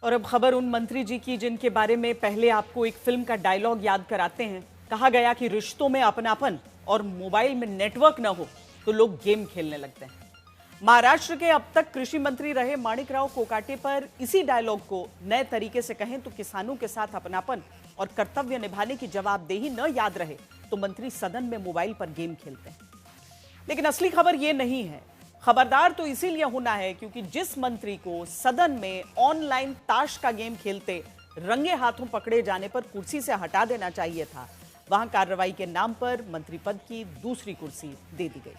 और अब खबर उन मंत्री जी की जिनके बारे में पहले आपको एक फिल्म का डायलॉग याद कराते हैं। कहा गया कि रिश्तों में अपनापन और मोबाइल में नेटवर्क न हो तो लोग गेम खेलने लगते हैं। महाराष्ट्र के अब तक कृषि मंत्री रहे माणिकराव कोकाटे पर इसी डायलॉग को नए तरीके से कहें तो किसानों के साथ अपनापन और कर्तव्य निभाने की जवाबदेही न याद रहे तो मंत्री सदन में मोबाइल पर गेम खेलते हैं। लेकिन असली खबर यह नहीं है। खबरदार तो इसीलिए होना है क्योंकि जिस मंत्री को सदन में ऑनलाइन ताश का गेम खेलते रंगे हाथों पकड़े जाने पर कुर्सी से हटा देना चाहिए था, वहां कार्रवाई के नाम पर मंत्री पद की दूसरी कुर्सी दे दी गई।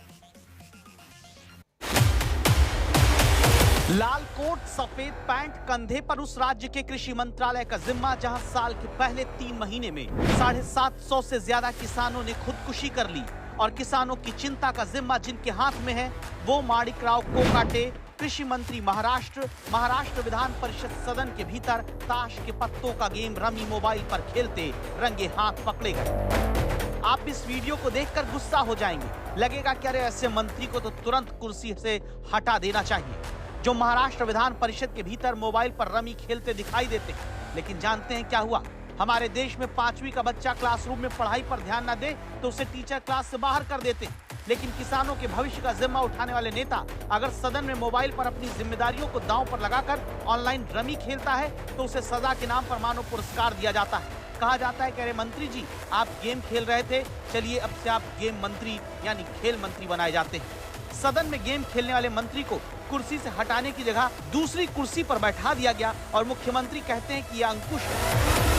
लाल कोट सफेद पैंट, कंधे पर उस राज्य के कृषि मंत्रालय का जिम्मा जहां साल के पहले 3 महीने में 750 से ज्यादा किसानों ने खुदकुशी कर ली और किसानों की चिंता का जिम्मा जिनके हाथ में है वो माणिकराव कोकाटे, कृषि मंत्री महाराष्ट्र विधान परिषद सदन के भीतर ताश के पत्तों का गेम रमी मोबाइल पर खेलते रंगे हाथ पकड़े गए। आप इस वीडियो को देखकर गुस्सा हो जाएंगे, लगेगा कि अरे ऐसे मंत्री को तो तुरंत कुर्सी से हटा देना चाहिए जो महाराष्ट्र विधान परिषद के भीतर मोबाइल पर रमी खेलते दिखाई देते हैं। लेकिन जानते हैं क्या हुआ? हमारे देश में 5वीं का बच्चा क्लासरूम में पढ़ाई पर ध्यान न दे तो उसे टीचर क्लास से बाहर कर देते। लेकिन किसानों के भविष्य का जिम्मा उठाने वाले नेता अगर सदन में मोबाइल पर अपनी जिम्मेदारियों को दांव पर लगाकर ऑनलाइन रमी खेलता है तो उसे सजा के नाम पर मानो पुरस्कार दिया जाता है। कहा जाता है कि अरे मंत्री जी आप गेम खेल रहे थे, चलिए अब से आप गेम मंत्री यानी खेल मंत्री बनाए जाते हैं। सदन में गेम खेलने वाले मंत्री को कुर्सी से हटाने की जगह दूसरी कुर्सी पर बैठा दिया गया और मुख्यमंत्री कहते हैं कि यह अंकुश है।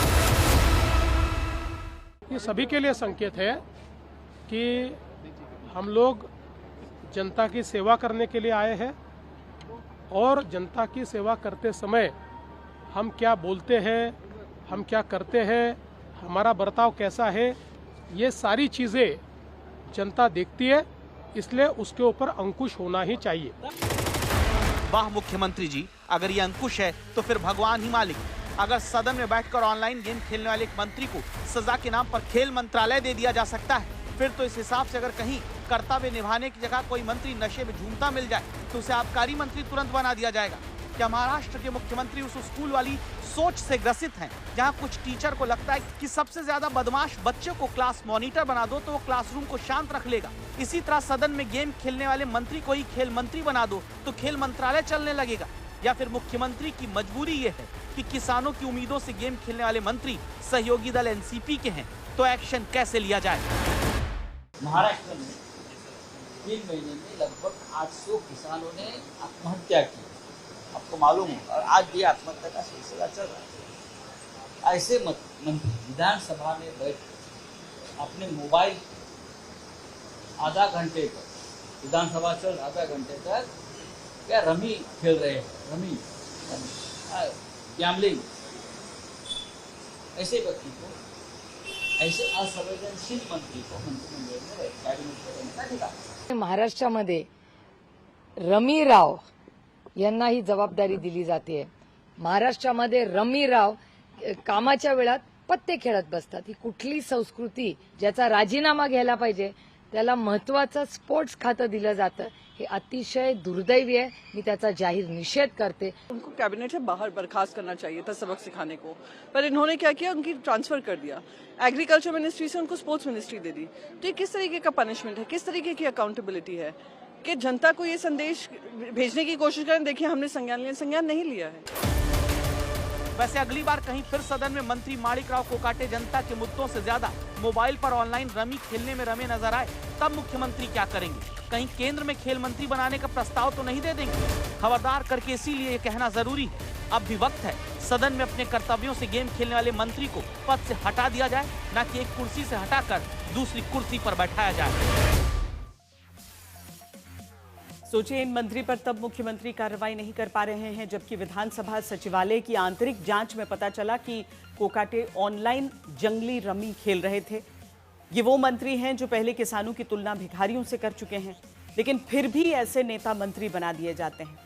ये सभी के लिए संकेत है कि हम लोग जनता की सेवा करने के लिए आए हैं और जनता की सेवा करते समय हम क्या बोलते हैं, हम क्या करते हैं, हमारा बर्ताव कैसा है, ये सारी चीज़ें जनता देखती है, इसलिए उसके ऊपर अंकुश होना ही चाहिए। वाह मुख्यमंत्री जी, अगर ये अंकुश है तो फिर भगवान ही मालिक। अगर सदन में बैठकर ऑनलाइन गेम खेलने वाले एक मंत्री को सजा के नाम पर खेल मंत्रालय दे दिया जा सकता है, फिर तो इस हिसाब से अगर कहीं कर्तव्य निभाने की जगह कोई मंत्री नशे में झूमता मिल जाए तो उसे आबकारी मंत्री तुरंत बना दिया जाएगा। क्या महाराष्ट्र के मुख्यमंत्री उस स्कूल वाली सोच से ग्रसित हैं जहां कुछ टीचर को लगता है कि सबसे ज्यादा बदमाश बच्चे को क्लास मॉनिटर बना दो तो वो क्लासरूम को शांत रख लेगा? इसी तरह सदन में गेम खेलने वाले मंत्री को ही खेल मंत्री बना दो तो खेल मंत्रालय चलने लगेगा? या फिर मुख्यमंत्री की मजबूरी ये है कि किसानों की उम्मीदों से गेम खेलने वाले मंत्री सहयोगी दल एनसीपी के हैं, तो एक्शन कैसे लिया जाए? महाराष्ट्र में 3 महीने में लगभग 800 किसानों ने आत्महत्या की, आपको मालूम है, और आज भी आत्महत्या का सिलसिला चल रहा है। ऐसे मंत्री विधानसभा में बैठ अपने मोबाइल आधा घंटे तक, विधानसभा चल आधा घंटे तक क्या रमी खेल रहे हैं, रमी गैम्बलिंग। ऐसे व्यक्ति को, ऐसे असंवेदनशील मंत्री को मंत्रिमंडळ में कॅबिनेट करने का अधिकार। महाराष्ट्रामध्ये रमीराव यांना ही जबाबदारी दिली जाते। महाराष्ट्रामध्ये रमीराव कामाच्या वेळात पत्ते खेळत बसतात। ही कुठली संस्कृती? ज्याचा राजीनामा घ्यायला पाहिजे त्याला महत्त्वाचं स्पोर्ट्स खातं दिलं जातं, हे अतिशय दुर्दैवी है। मैं त्याचा जाहीर निषेध करते। उनको कैबिनेट से बाहर बर्खास्त करना चाहिए था सबक सिखाने को, पर इन्होंने क्या किया, उनकी ट्रांसफर कर दिया। एग्रीकल्चर मिनिस्ट्री से उनको स्पोर्ट्स मिनिस्ट्री दे दी। तो ये किस तरीके का पनिशमेंट है, किस तरीके की अकाउंटेबिलिटी है कि जनता को ये संदेश भेजने की कोशिश करें देखिए हमने संज्ञान लिया, संज्ञान नहीं लिया है। वैसे अगली बार कहीं फिर सदन में मंत्री माणिकराव कोकाटे जनता के मुद्दों से ज्यादा मोबाइल पर ऑनलाइन रमी खेलने में रमे नजर आए तब मुख्यमंत्री क्या करेंगे? कहीं केंद्र में खेल मंत्री बनाने का प्रस्ताव तो नहीं दे देंगे? खबरदार करके इसीलिए ये कहना जरूरी है, अब भी वक्त है सदन में अपने कर्तव्यों से गेम खेलने वाले मंत्री को पद से हटा दिया जाए, न कि एक कुर्सी से हटाकर दूसरी कुर्सी पर बैठाया जाए। सोचिए, इन मंत्री पर तब मुख्यमंत्री कार्रवाई नहीं कर पा रहे हैं जबकि विधानसभा सचिवालय की आंतरिक जांच में पता चला कि कोकाटे ऑनलाइन जंगली रमी खेल रहे थे। ये वो मंत्री हैं जो पहले किसानों की तुलना भिखारियों से कर चुके हैं, लेकिन फिर भी ऐसे नेता मंत्री बना दिए जाते हैं।